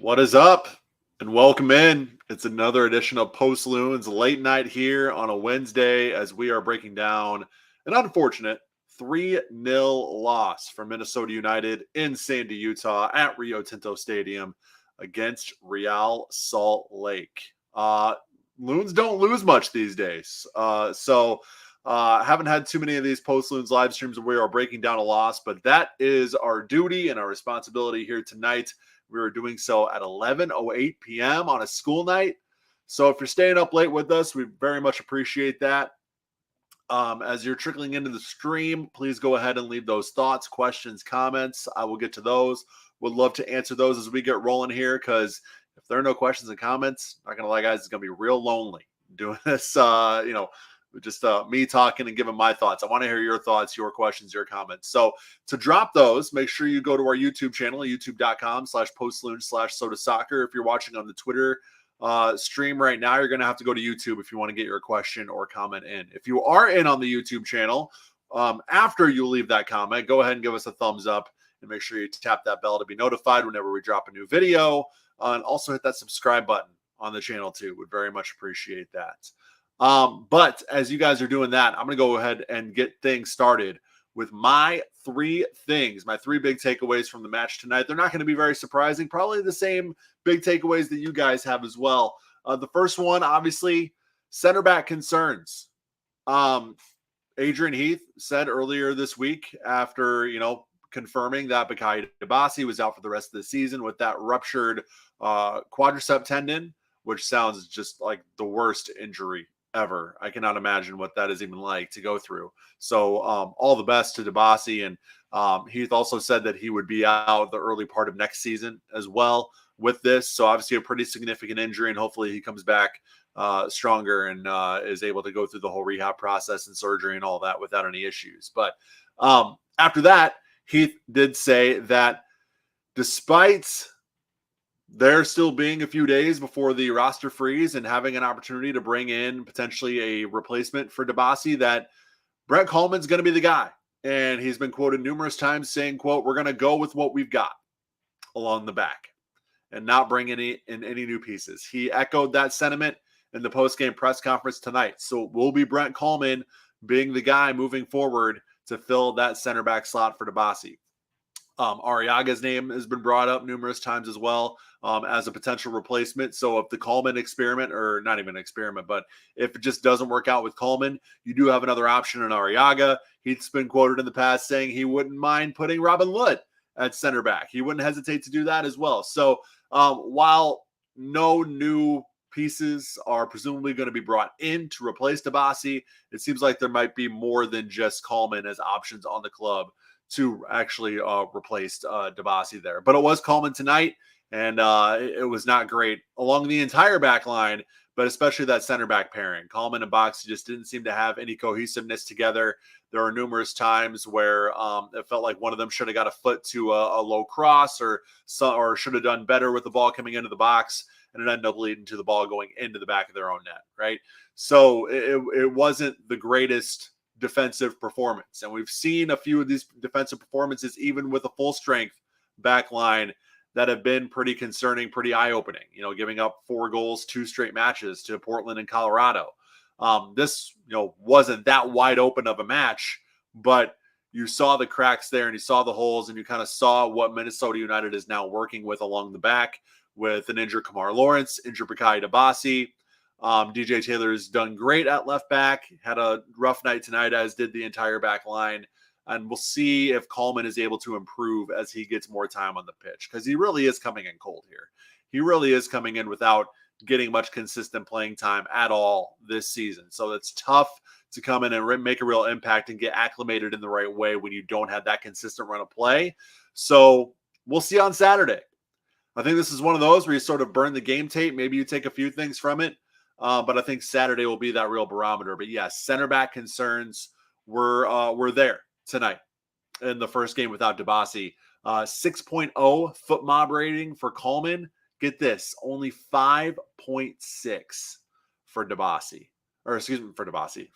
What is up? And welcome in. It's another edition of Post Loons late night here on a Wednesday as we are breaking down an unfortunate 3-0 loss for Minnesota United in Sandy, Utah at Rio Tinto Stadium against Real Salt Lake. Loons don't lose much these days. Haven't had too many of these Post Loons live streams where we are breaking down a loss, but that is our duty and our responsibility here tonight. We were doing so at 11:08 p.m. on a school night. So if you're staying up late with us, we very much appreciate that. As you're trickling into the stream, please go ahead and leave those thoughts, questions, comments. I will get to those. Would love to answer those as we get rolling here because if there are no questions and comments, not going to lie, guys, it's going to be real lonely doing this, just me talking and giving my thoughts. I want to hear your thoughts, your questions, your comments. So to drop those, make sure you go to our YouTube channel, youtube.com/postloon/Sota Soccer. If you're watching on the Twitter stream right now, you're going to have to go to YouTube if you want to get your question or comment in. If you are in on the YouTube channel, after you leave that comment, go ahead and give us a thumbs up and make sure you tap that bell to be notified whenever we drop a new video. And also hit that subscribe button on the channel too. Would very much appreciate that. But as you guys are doing that, I'm going to go ahead and get things started with my three big takeaways from the match tonight. They're not going to be very surprising, probably the same big takeaways that you guys have as well. The first one, obviously, center back concerns. Adrian Heath said earlier this week after, confirming that Bakayi Dabasi was out for the rest of the season with that ruptured quadricep tendon, which sounds just like the worst injury ever. I cannot imagine what that is even like to go through. So all the best to Dabasi. And Heath also said that he would be out the early part of next season as well with this. So obviously a pretty significant injury, and hopefully he comes back stronger and is able to go through the whole rehab process and surgery and all that without any issues. But after that, Heath did say that despite there still being a few days before the roster freeze and having an opportunity to bring in potentially a replacement for Dabasi, that Brett Coleman's going to be the guy. And he's been quoted numerous times saying, quote, "We're going to go with what we've got along the back and not bring any new pieces." He echoed that sentiment in the post-game press conference tonight. So it will be Brett Coleman being the guy moving forward to fill that center back slot for Dabasi. Arriaga's name has been brought up numerous times as well as a potential replacement. So if the Coleman experiment, or not even an experiment, but if it just doesn't work out with Coleman, you do have another option in Arriaga. He's been quoted in the past saying he wouldn't mind putting Robin Lod at center back. He wouldn't hesitate to do that as well. So while no new pieces are presumably going to be brought in to replace Dabasi, it seems like there might be more than just Coleman as options on the club to actually replace Dabasi there. But it was Coleman tonight, and it was not great along the entire back line, but especially that center back pairing. Coleman and Boxy just didn't seem to have any cohesiveness together. There are numerous times where it felt like one of them should have got a foot to a low cross or should have done better with the ball coming into the box, and it ended up leading to the ball going into the back of their own net, right? So it wasn't the greatest defensive performance. And we've seen a few of these defensive performances, even with a full strength back line, that have been pretty concerning, pretty eye-opening, giving up 4 goals, 2 straight matches to Portland and Colorado. This, wasn't that wide open of a match, but you saw the cracks there and you saw the holes and you kind of saw what Minnesota United is now working with along the back with an injured Kamar Lawrence, injured Bakayi Dabasi. DJ Taylor's done great at left back, had a rough night tonight, as did the entire back line. And we'll see if Coleman is able to improve as he gets more time on the pitch, because he really is coming in cold here. He really is coming in without getting much consistent playing time at all this season. So it's tough to come in and make a real impact and get acclimated in the right way when you don't have that consistent run of play. So we'll see on Saturday. I think this is one of those where you sort of burn the game tape. Maybe you take a few things from it. But I think Saturday will be that real barometer. But yes, center back concerns were there tonight in the first game without Dabasi. 6.0 foot mob rating for Coleman. Get this, only 5.6 for Dabasi. Or excuse me, for Boxy.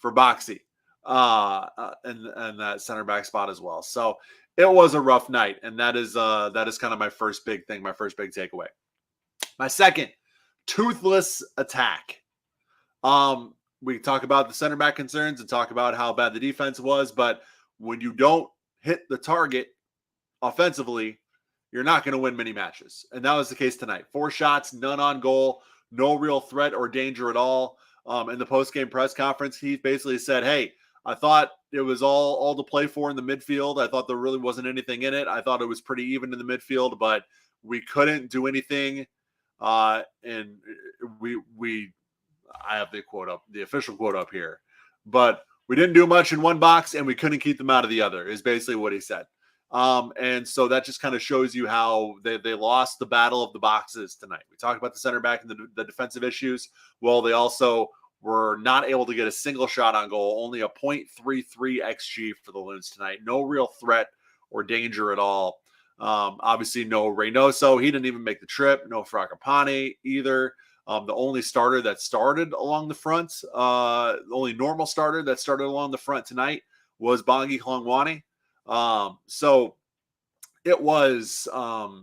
And that center back spot as well. So it was a rough night, and that is kind of my first big thing, my first big takeaway. My second, toothless attack. We talk about the center back concerns and talk about how bad the defense was, but when you don't hit the target offensively, you're not going to win many matches. And that was the case tonight. 4 shots, none on goal, no real threat or danger at all. In the post-game press conference, he basically said, hey, I thought it was all to play for in the midfield. I thought there really wasn't anything in it. I thought it was pretty even in the midfield, but we couldn't do anything. And I have the quote up, the official quote up here, but we didn't do much in one box and we couldn't keep them out of the other is basically what he said. And so that just kind of shows you how they lost the battle of the boxes tonight. We talked about the center back and the defensive issues. Well, they also were not able to get a single shot on goal, only a .33 XG for the Loons tonight. No real threat or danger at all. Obviously no Reynoso. He didn't even make the trip. No Fragapane either. The only starter that started along the front, the only normal starter that started along the front tonight was Bongi Hlongwane. So it was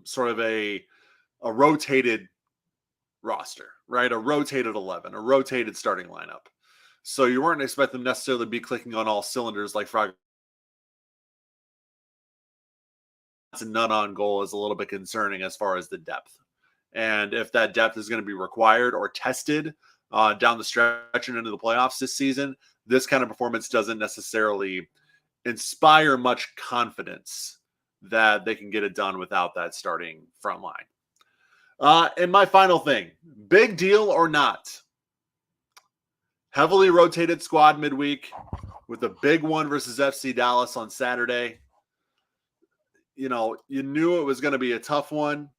sort of a rotated roster, right? A rotated 11, a rotated starting lineup. So you weren't expecting them necessarily to be clicking on all cylinders like Frog. None on goal is a little bit concerning as far as the depth. And if that depth is going to be required or tested down the stretch and into the playoffs this season, this kind of performance doesn't necessarily inspire much confidence that they can get it done without that starting front line. And my final thing, big deal or not, heavily rotated squad midweek with a big one versus FC Dallas on Saturday. You know, you knew it was going to be a tough one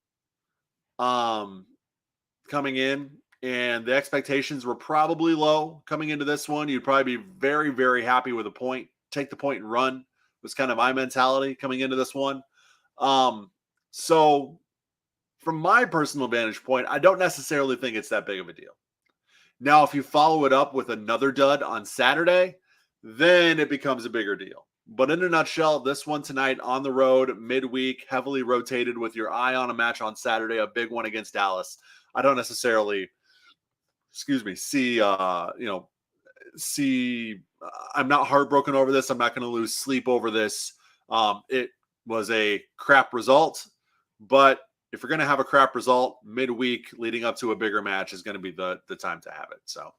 coming in, and the expectations were probably low coming into this one. You'd probably be very, very happy with a point. Take the point and run was kind of my mentality coming into this one. So from my personal vantage point, I don't necessarily think it's that big of a deal. Now, if you follow it up with another dud on Saturday, then it becomes a bigger deal. But in a nutshell, this one tonight on the road, midweek, heavily rotated with your eye on a match on Saturday, a big one against Dallas. I don't necessarily, see, I'm not heartbroken over this. I'm not going to lose sleep over this. It was a crap result, but if you're going to have a crap result midweek leading up to a bigger match is going to be the time to have it. So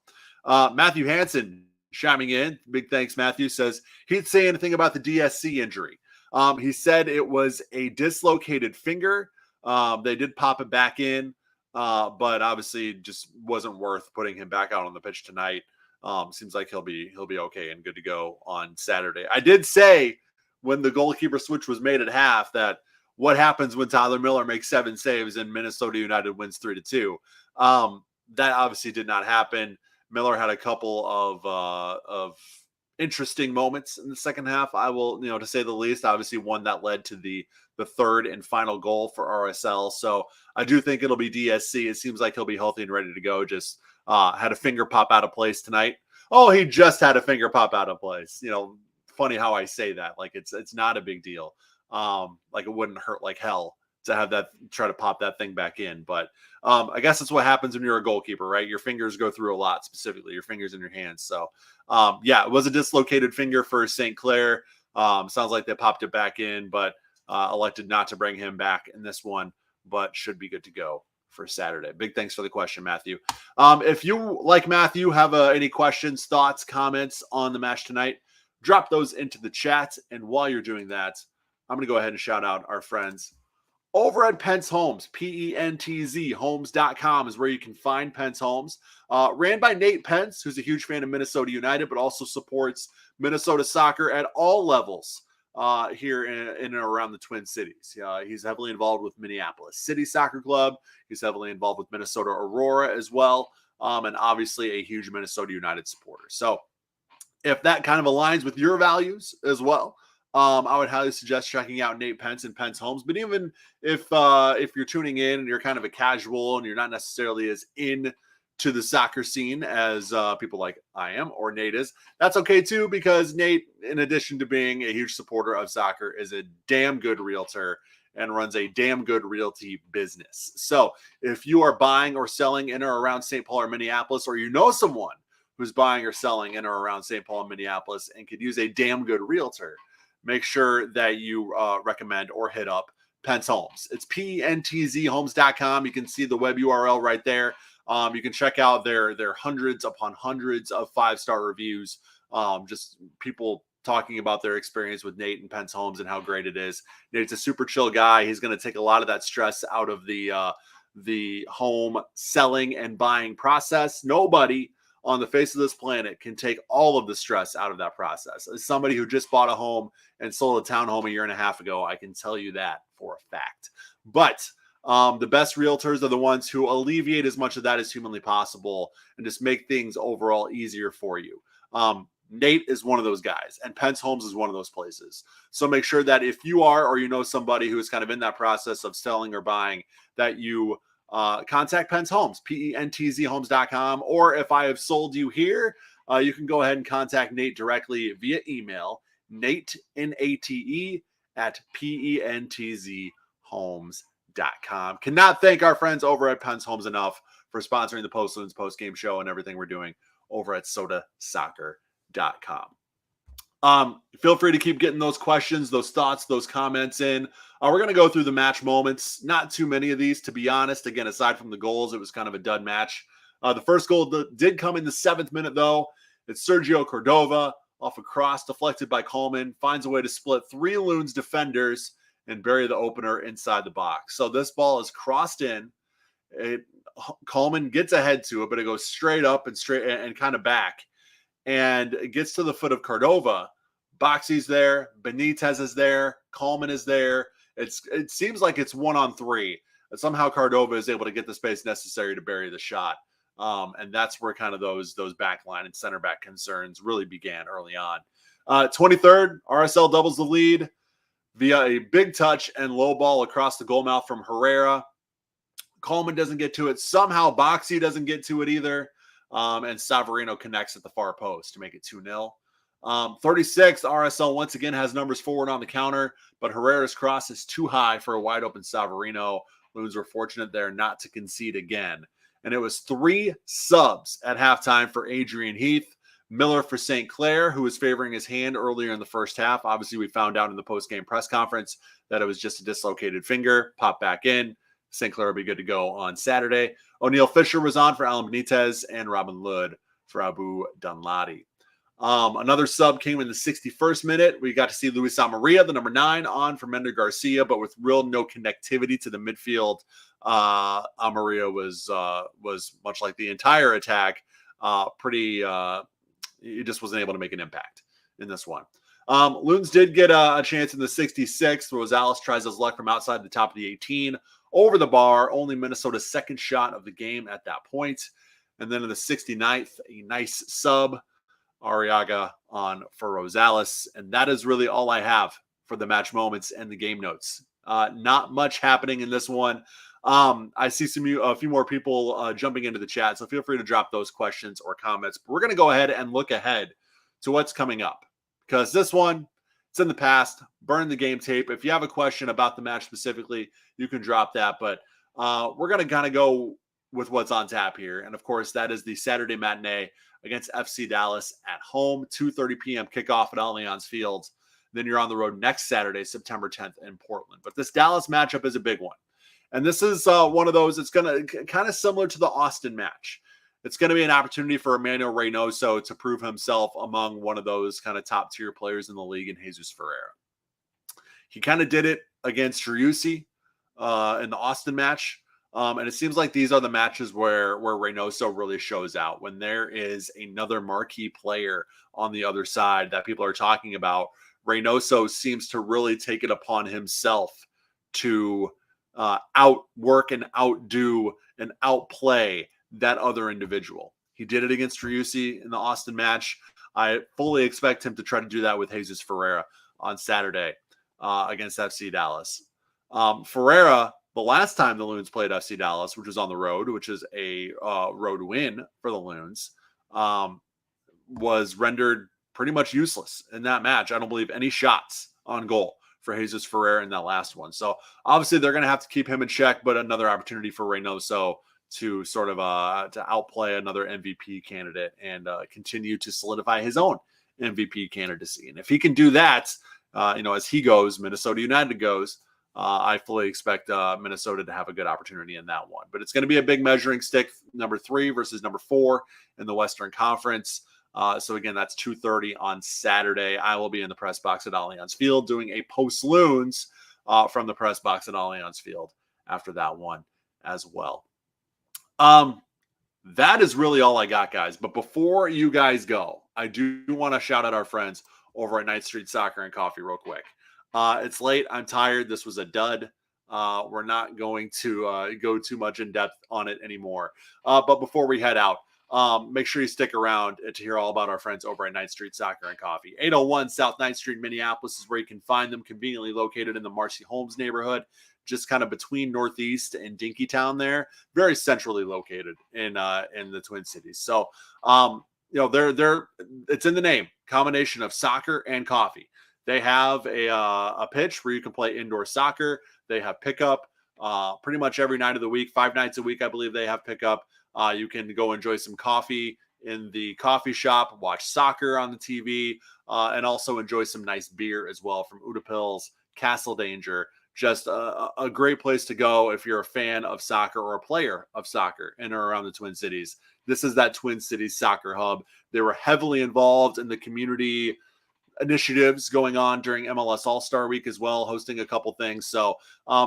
Matthew Hansen chiming in, big thanks, Matthew, says he'd say anything about the DSC injury. He said it was a dislocated finger. They did pop it back in, but obviously just wasn't worth putting him back out on the pitch tonight. Seems like he'll be okay and good to go on Saturday. I did say when the goalkeeper switch was made at half that what happens when Tyler Miller makes 7 saves and Minnesota United wins 3-2. That obviously did not happen. Miller had a couple of interesting moments in the second half, I will, to say the least. Obviously, one that led to the third and final goal for RSL. So I do think it'll be DSC. It seems like he'll be healthy and ready to go. Just had a finger pop out of place tonight. Oh, he just had a finger pop out of place. Funny how I say that. Like it's not a big deal. Like it wouldn't hurt like hell to have that, try to pop that thing back in. But I guess that's what happens when you're a goalkeeper, right? Your fingers go through a lot, specifically your fingers in your hands. So it was a dislocated finger for St. Clair. Sounds like they popped it back in, but elected not to bring him back in this one, but should be good to go for Saturday. Big thanks for the question, Matthew. If you, like Matthew, have any questions, thoughts, comments on the match tonight, drop those into the chat. And while you're doing that, I'm going to go ahead and shout out our friends over at Pence Homes. PENTZ homes.com is where you can find Pence Homes. Ran by Nate Pence, who's a huge fan of Minnesota United, but also supports Minnesota soccer at all levels here in and around the Twin Cities. He's heavily involved with Minneapolis City Soccer Club. He's heavily involved with Minnesota Aurora as well, and obviously a huge Minnesota United supporter. So if that kind of aligns with your values as well, I would highly suggest checking out Nate Pence and Pence Homes. But even if you're tuning in and you're kind of a casual and you're not necessarily as in to the soccer scene as people like I am or Nate is, that's okay too, because Nate, in addition to being a huge supporter of soccer, is a damn good realtor and runs a damn good realty business. So if you are buying or selling in or around St. Paul or Minneapolis, or you know someone who's buying or selling in or around St. Paul and Minneapolis and could use a damn good realtor, make sure that you recommend or hit up Pentz Homes. It's pentzhomes.com. You can see the web URL right there. You can check out their hundreds upon hundreds of 5-star reviews. Just people talking about their experience with Nate and Pentz Homes and how great it is. Nate's a super chill guy. He's going to take a lot of that stress out of the home selling and buying process. Nobody on the face of this planet can take all of the stress out of that process. As somebody who just bought a home and sold a townhome a year and a half ago, I can tell you that for a fact. But the best realtors are the ones who alleviate as much of that as humanly possible and just make things overall easier for you. Nate is one of those guys, and Pentz Homes is one of those places. So make sure that if you are, or you know somebody who is kind of in that process of selling or buying, that you contact Pentz Homes, pentzhomes.com. Or if I have sold you here, you can go ahead and contact Nate directly via email, Nate, N-A-T-E, at pentzhomes.com. Cannot thank our friends over at Pentz Homes enough for sponsoring the Loons post-game show and everything we're doing over at sotasoccer.com. Feel free to keep getting those questions, those thoughts, those comments in. We're going to go through the match moments. Not too many of these, to be honest. Again, aside from the goals, it was kind of a dud match. The first goal did come in the 7th minute, though. It's Sergio Cordova off a cross deflected by Coleman. Finds a way to split 3 Loons defenders and bury the opener inside the box. So this ball is crossed in. Coleman gets ahead to it, but it goes straight up and kind of back. And it gets to the foot of Cordova. Boxy's there. Benitez is there. Coleman is there. It seems like it's 1-on-3. And somehow Cordova is able to get the space necessary to bury the shot. And that's where kind of those back line and center back concerns really began early on. 23rd, RSL doubles the lead via a big touch and low ball across the goal mouth from Herrera. Coleman doesn't get to it. Somehow Boxy doesn't get to it either. And Savarino connects at the far post to make it 2-0. 36th, RSL once again has numbers forward on the counter, but Herrera's cross is too high for a wide open Savarino. Loons were fortunate there not to concede again. And it was 3 subs at halftime for Adrian Heath. Miller for St. Clair, who was favoring his hand earlier in the first half. Obviously, we found out in the post-game press conference that it was just a dislocated finger. Pop back in. St. Clair will be good to go on Saturday. O'Neal Fisher was on for Alan Benitez and Robin Lud for Abu Dunladi. Another sub came in the 61st minute. We got to see Luis Amaria, the number 9, on for Mender Garcia, but with real no connectivity to the midfield. Amaria was much like the entire attack, he just wasn't able to make an impact in this one. Loons did get a chance in the 66th. Rosales tries his luck from outside the top of the 18. Over the bar, only Minnesota's second shot of the game at that point. And then in the 69th, a nice sub, Arriaga on for Rosales. And that is really all I have for the match moments and the game notes. Not much happening in this one. I see a few more people jumping into the chat, so feel free to drop those questions or comments. But we're going to go ahead and look ahead to what's coming up, because this one, it's in the past. Burn the game tape. If you have a question about the match specifically, you can drop that. But we're going to kind of go with what's on tap here. And, of course, that is the Saturday matinee against FC Dallas at home, 2:30 p.m. kickoff at Allianz Field. Then you're on the road next Saturday, September 10th in Portland. But this Dallas matchup is a big one. And this is one of those, it's going to kind of similar to the Austin match. It's going to be an opportunity for Emmanuel Reynoso to prove himself among one of those kind of top tier players in the league in Jesus Ferreira. He kind of did it against Driussi in the Austin match. And it seems like these are the matches where Reynoso really shows out, when there is another marquee player on the other side that people are talking about. Reynoso seems to really take it upon himself to outwork and outdo and outplay that other individual. He did it against Driussi in the Austin match. I fully expect him to try to do that with Jesus Ferreira on Saturday against FC Dallas. Ferreira, the last time the Loons played FC Dallas, which was on the road, which is a road win for the Loons, was rendered pretty much useless in that match. I don't believe any shots on goal for Jesus Ferrer in that last one. So obviously they're going to have to keep him in check, but another opportunity for Reynoso to sort of to outplay another MVP candidate and continue to solidify his own MVP candidacy. And if he can do that, as he goes, Minnesota United goes, I fully expect Minnesota to have a good opportunity in that one. But it's going to be a big measuring stick, number 3 versus number 4 in the Western Conference. So again, that's 2:30 on Saturday. I will be in the press box at Allianz Field doing a post Loons from the press box at Allianz Field after that one as well. That is really all I got, guys. But before you guys go, I do want to shout out our friends over at Ninth Street Soccer and Coffee real quick. It's late. I'm tired. This was a dud. We're not going to go too much in depth on it anymore. But before we head out, make sure you stick around to hear all about our friends over at Ninth Street Soccer and Coffee. 801 South 9th Street, Minneapolis is where you can find them, conveniently located in the Marcy Holmes neighborhood, just kind of between Northeast and Dinkytown there, very centrally located in the Twin Cities. So, they're it's in the name, combination of soccer and coffee. They have a pitch where you can play indoor soccer. They have pickup pretty much every night of the week, 5 nights a week, I believe they have pickup. You can go enjoy some coffee in the coffee shop, watch soccer on the TV, and also enjoy some nice beer as well from Udapills, Castle Danger. Just a great place to go if you're a fan of soccer or a player of soccer in or around the Twin Cities. This is that Twin Cities soccer hub. They were heavily involved in the community initiatives going on during MLS All-Star Week as well, hosting a couple things. So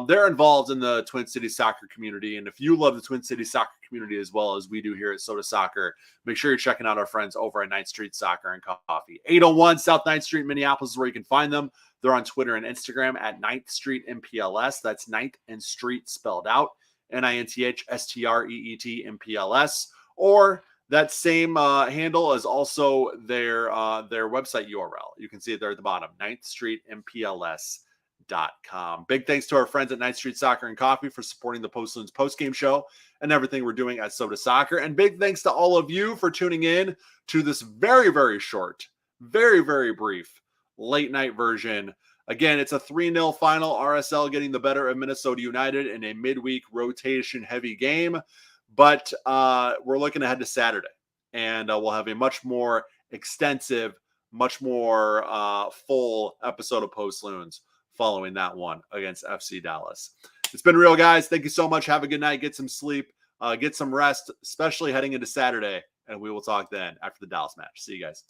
they're involved in the Twin Cities soccer community. And if you love the Twin Cities soccer community as well as we do here at Sota Soccer, make sure you're checking out our friends over at 9th Street Soccer and Coffee. 801 South 9th Street, Minneapolis is where you can find them. They're on Twitter and Instagram at 9th Street MPLS. That's 9th and Street spelled out, NINTHSTREET MPLS. Or that same handle is also their website URL. You can see it there at the bottom, 9thstreetmpls.com. Big thanks to our friends at 9th Street Soccer and Coffee for supporting the Post Loons postgame show and everything we're doing at Sota Soccer. And big thanks to all of you for tuning in to this very, very short, very, very brief late night version. Again, it's a 3-0 final. RSL getting the better of Minnesota United in a midweek rotation heavy game. But we're looking ahead to Saturday, and we'll have a much more extensive, much more full episode of Post Loons following that one against FC Dallas. It's been real, guys. Thank you so much. Have a good night. Get some sleep. Get some rest, especially heading into Saturday. And we will talk then after the Dallas match. See you guys.